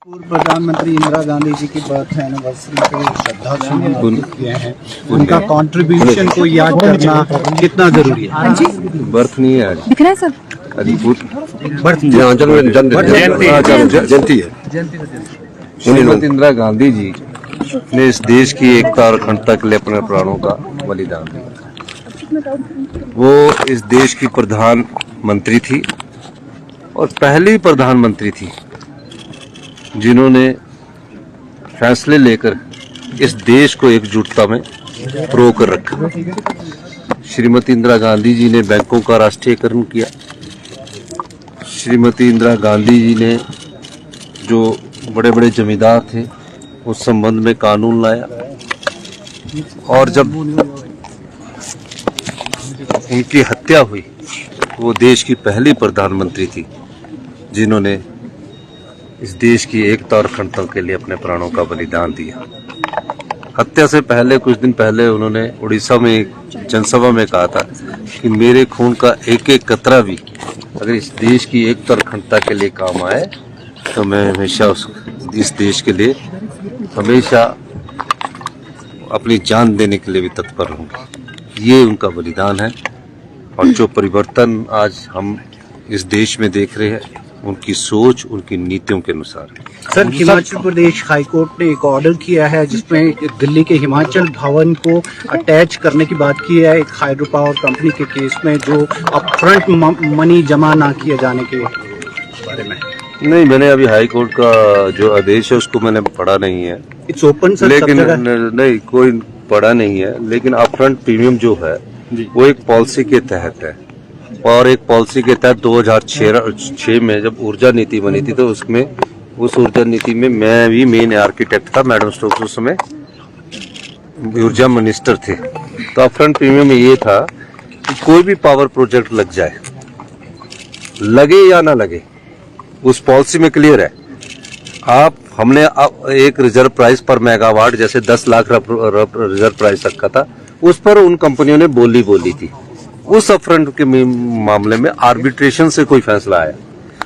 पूर्व प्रधानमंत्री इंदिरा गांधी जी की बर्थ एनिवर्सरी पे श्रद्धांजलि किए हैं। उनका कंट्रीब्यूशन को याद करना कितना जरूरी है? बर्थ नहीं है आज, दिख रहा है सब। जयंती है। श्रीमती इंदिरा गांधी जी ने इस देश की एकता और अखंडता के लिए अपने प्राणों का बलिदान दिया। वो इस देश की प्रधानमंत्री थी और पहली प्रधानमंत्री थी जिन्होंने फैसले लेकर इस देश को एकजुटता में प्रो कर रखा। श्रीमती इंदिरा गांधी जी ने बैंकों का राष्ट्रीयकरण किया। श्रीमती इंदिरा गांधी जी ने जो बड़े बड़े जमींदार थे उस संबंध में कानून लाया, और जब उनकी हत्या हुई वो देश की पहली प्रधानमंत्री थी जिन्होंने इस देश की एकता और अखंडता के लिए अपने प्राणों का बलिदान दिया। हत्या से पहले कुछ दिन पहले उन्होंने उड़ीसा में एक जनसभा में कहा था कि मेरे खून का एक एक कतरा भी अगर इस देश की एकता और अखंडता के लिए काम आए तो मैं हमेशा इस देश के लिए हमेशा अपनी जान देने के लिए भी तत्पर रहूंगा। ये उनका बलिदान है और जो परिवर्तन आज हम इस देश में देख रहे हैं उनकी सोच, उनकी नीतियों के अनुसार। सर, हिमाचल प्रदेश हाईकोर्ट ने एक ऑर्डर किया है जिसमें दिल्ली के हिमाचल भवन को अटैच करने की बात की है एक हाइड्रो पावर कंपनी के केस में, जो अपफ्रंट मनी जमा ना किए जाने के बारे में। नहीं, मैंने अभी हाई कोर्ट का जो आदेश है उसको मैंने पढ़ा नहीं है। इट्स ओपन सर, लेकिन नहीं, कोई पढ़ा नहीं है। लेकिन अपफ्रंट प्रीमियम जो है वो एक पॉलिसी के तहत है, और एक पॉलिसी के तहत 2006 में जब ऊर्जा नीति बनी थी तो उसमें उस ऊर्जा नीति में मैं भी मेन आर्किटेक्ट था। मैडम स्टोक्स उस समय ऊर्जा मिनिस्टर थे। तो अपफ्रंट प्रीमियम में ये था कि कोई भी पावर प्रोजेक्ट लग जाए, लगे या ना लगे, उस पॉलिसी में क्लियर है। हमने एक रिजर्व प्राइस पर मेगावाट जैसे 10 लाख रिजर्व प्राइस रखा था, उस पर उन कंपनियों ने बोली थी। उस अपफ्रंट के मामले में आर्बिट्रेशन से कोई फैसला आया।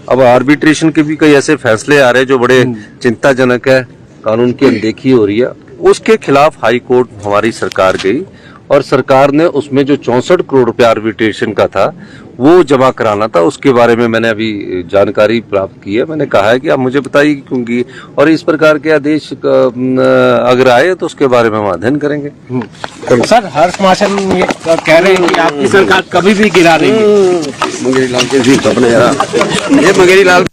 अब आर्बिट्रेशन के भी कई ऐसे फैसले आ रहे हैं जो बड़े चिंताजनक है, कानून की अनदेखी हो रही है। उसके खिलाफ हाई कोर्ट हमारी सरकार गई और सरकार ने उसमें जो 64 करोड़ रुपए आर्बिट्रेशन का था वो जमा कराना था। उसके बारे में मैंने अभी जानकारी प्राप्त की है। मैंने कहा है कि आप मुझे बताइए क्योंकि, और इस प्रकार के आदेश अगर आए तो उसके बारे में हम अध्ययन करेंगे। सर, हर्ष मासन ये कह रहे हैं कि आपकी सरकार कभी भी गिरा देंगे। मंगेरी लाल के जी अपने ये मंगेरी लाल